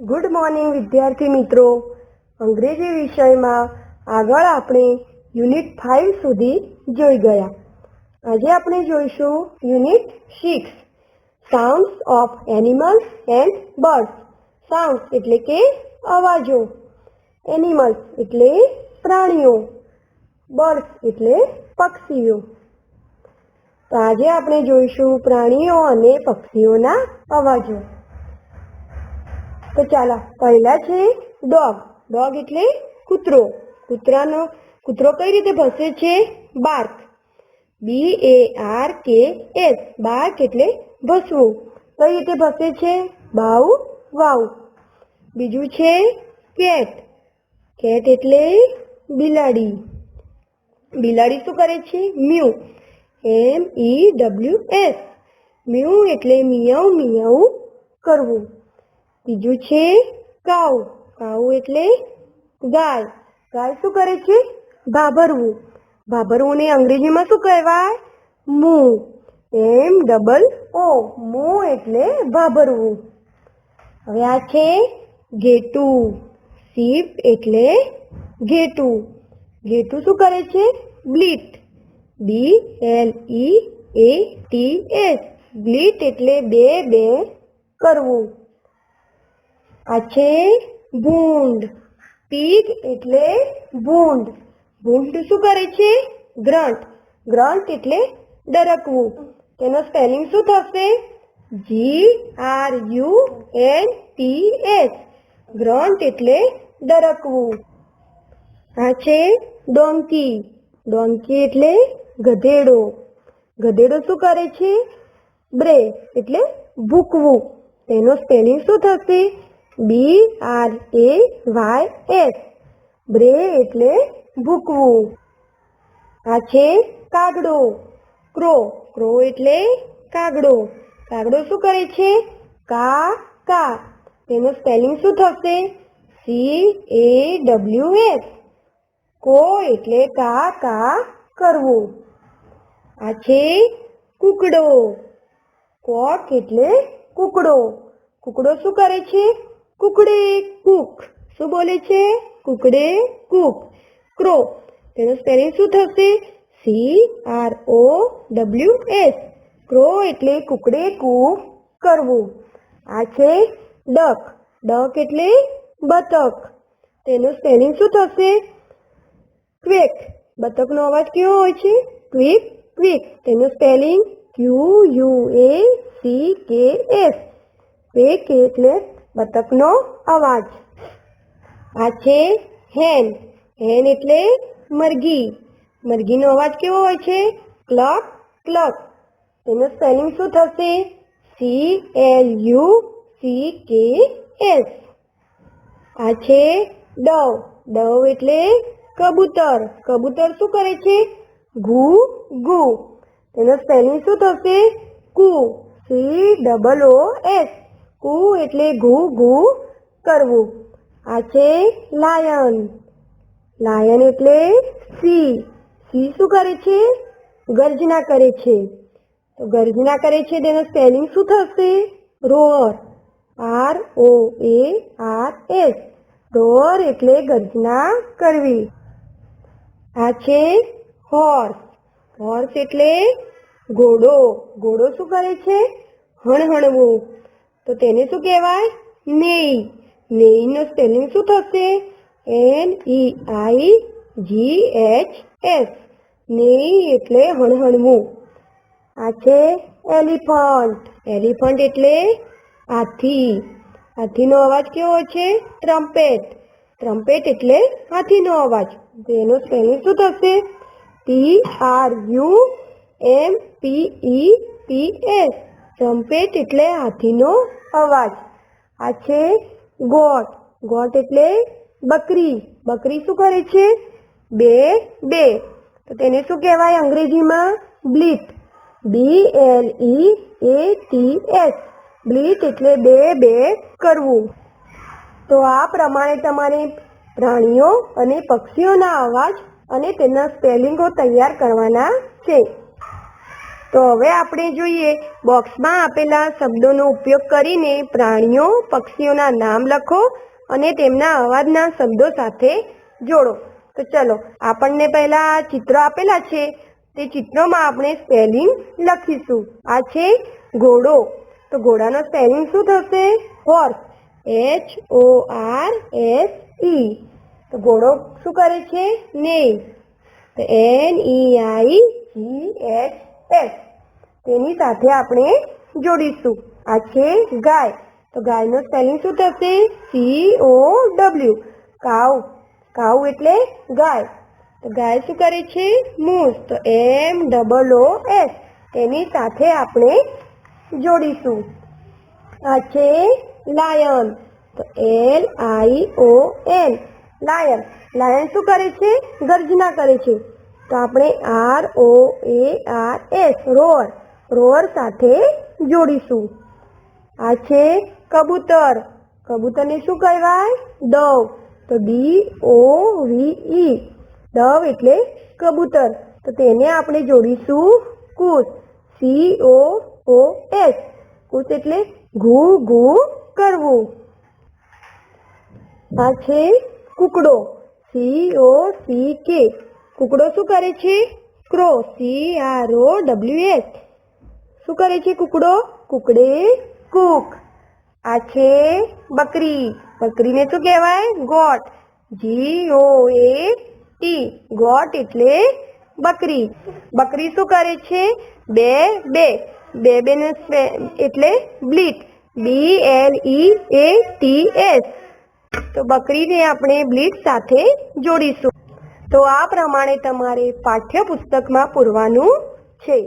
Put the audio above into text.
Good morning વિદ્યાર્થી મિત્રો. અંગ્રેજી વિષયમાં આગળ આપણે યુનિટ 5 સુધી જોઈ ગયા. આજે આપણે જોઈશું unit 6 sounds of animals and birds. Sounds એટલે કે અવાજો, એનિમલ્સ એટલે પ્રાણીઓ, બર્ડ્સ એટલે પક્ષીઓ. તો આજે આપણે જોઈશું પ્રાણીઓ અને પક્ષીઓના અવાજો. તો ચાલો, પહેલા છે ડોગ. ડોગ એટલે કૂતરો. કૂતરો કઈ રીતે ભસે છે? બાર્ક. BARKS. બાર્ક એટલે ભસવું. કઈ રીતે ભસે છે? બાવ વાવ. બીજું છે કેટ. કેટ એટલે બિલાડી. બિલાડી શું કરે છે? મ્યુ. MEWS. મ્યુ એટલે મિયાઉ મિયાઉ કરવું. બીજું છે કાઉ. કાઉ એટલે ગાય. ગાય શું કરે છે? ભાભરવું. ભાભરવું ને અંગ્રેજીમાં શું કહેવાય? મૂ. MOO. મૂ એટલે ભાભરવું. હવે આ છે ઘેટું. શીપ એટલે ઘેટું. ઘેટું શું કરે છે? બ્લીટ. BLEATS. બ્લીટ એટલે બે બે કરવું. આ છે ભૂંડ. પીગ એટલે ભૂંડ. ભૂંડ શું કરે છે? ગ્રન્ટ. ગ્રન્ટ એટલે ડરકવું. તેનો સ્પેલિંગ શું થશે? GRUNTS. ગ્રન્ટ એટલે ડરકવું. આ છે ડોંકી. ડોંકી એટલે ગધેડો. ગધેડો શું કરે છે? બ્રે એટલે ભૂકવું. તેનો સ્પેલિંગ શું થશે? BRAYS. બ્રે એટલે ભૂકવું. આ છે કાગડો. ક્રો. ક્રો એટલે કાગડો. કાગડો શું કરે છે? કા કા. તેનો સ્પેલિંગ શું થશે? CAWS. કો એટલે કા કા કરવું. આ છે કૂકડો. કોક એટલે કૂકડો. કૂકડો શું કરે છે? કુકડે કૂક. શું બોલે છે? કુકડે કૂક. ક્રો. તેનો સ્પેલિંગ શું થશે? CROWS. ક્રો એટલે કુકડે કૂક કરવું. આ છે ડક. ડક એટલે બતક. તેનો સ્પેલિંગ શું થશે? ક્વેક. બતકનો અવાજ કેવો હોય છે? Quick quick. તેનું સ્પેલિંગ QUACKS. ક્વેક એટલે બતકનો અવાજ. આ છે હેન. હેન એટલે મરઘી. મરઘીનો અવાજ કેવો હોય છે? ક્લક ક્લક. તેનું સ્પેલિંગ શું થશે? CLUCKS. આ છે ડવ. ડવ એટલે કબૂતર. કબૂતર શું કરે છે? ઘૂ ઘૂ. તેનો સ્પેલિંગ શું થશે? કુ. COOS. કુ એટલે ઘૂ ઘૂ કરવું. આ છે લાયન. લાયન એટલે સિંહ. સિંહ શું કરે છે? ગર્જના કરે છે. તો ગર્જના કરે છે તેનો સ્પેલિંગ શું થશે? રોઅર. ROARS. રોઅર એટલે ગર્જના કરવી. આ છે હોર્સ. હોર્સ એટલે ઘોડો. ઘોડો શું કરે છે? હણહણવું. તો તેને શું કહેવાય? નેઈ. નેઈનો સ્પેલિંગ શું થશે? NEIGHS. નેઈ એટલે હણહણવું. આ છે એલિફન્ટ. એલિફન્ટ એટલે હાથી. હાથીનો અવાજ કેવો છે? ટ્રમ્પેટ. ટ્રમ્પેટ એટલે હાથીનો અવાજ. તેનો સ્પેલિંગ શું થશે? TRUMPETS. ટ્રમ્પેટ એટલે હાથીનો અવાજ. આ છે ગોટ. ગોટ એટલે બકરી. બકરી શું કરે છે? બે બે. તો તેને શું કહેવાય અંગ્રેજીમાં? બ્લીટ. BLEATS. બ્લીટ એટલે બે બે કરવું. તો આ પ્રમાણે તમારે પ્રાણીઓ અને પક્ષીઓના અવાજ અને તેના સ્પેલિંગો તૈયાર કરવાના છે. તો હવે આપણે જોઈએ બોક્સમાં આપેલા શબ્દોનો ઉપયોગ કરીને પ્રાણીઓ પક્ષીઓના નામ લખો અને તેમના અવાજના શબ્દો સાથે જોડો. તો ચલો આપણને પહેલા ચિત્ર આપેલા છે તે ચિત્રોમાં આપણે સ્પેલિંગ લખીશું. આ છે ઘોડો, તો ઘોડાનો સ્પેલિંગ શું થશે? Horse, HORSE. તો ઘોડો શું કરે છે? નેઇઝ, તો NEIGHS. તેની સાથે આપણે જોડીશું. આ છે ગાય, તો ગાયનો સ્પેલિંગ શું થશે? COW. કાઉ, કાઉ એટલે ગાય, તો ગાય શું કરે છે? મૂસ, તો MOOS. તેની સાથે આપણે જોડીશું. આ છે લાયન, તો LION. લાયન, લાયન શું કરે છે? ગર્જના કરે છે, તો આપણે ROARS. રોઅર, રોઅર સાથે જોડીશું. આ છે કબૂતર, કબૂતરને શું કહેવાય? દવ, તો DOVE. દવ એટલે કબૂતર, તો તેને આપણે જોડીશું કૂસ, COOS. કૂસ એટલે ઘૂ ઘૂ કરવું. આ છે કૂકડો, COCK. કૂકડો શું કરે છે? Crow, CROWS. શું કરે છે કૂકડો? કૂકડે કૂક. આ છે બકરી, બકરીને શું કહેવાય? Got, GOAT. ગોટ એટલે બકરી. બકરી શું કરે છે? બે બે, બે બે એટલે બ્લીટ, BLEATS. તો બકરીને આપણે બ્લીટ સાથે જોડીશું. તો આ પ્રમાણે તમારે પાઠ્યપુસ્તકમાં પૂરવાનું છે.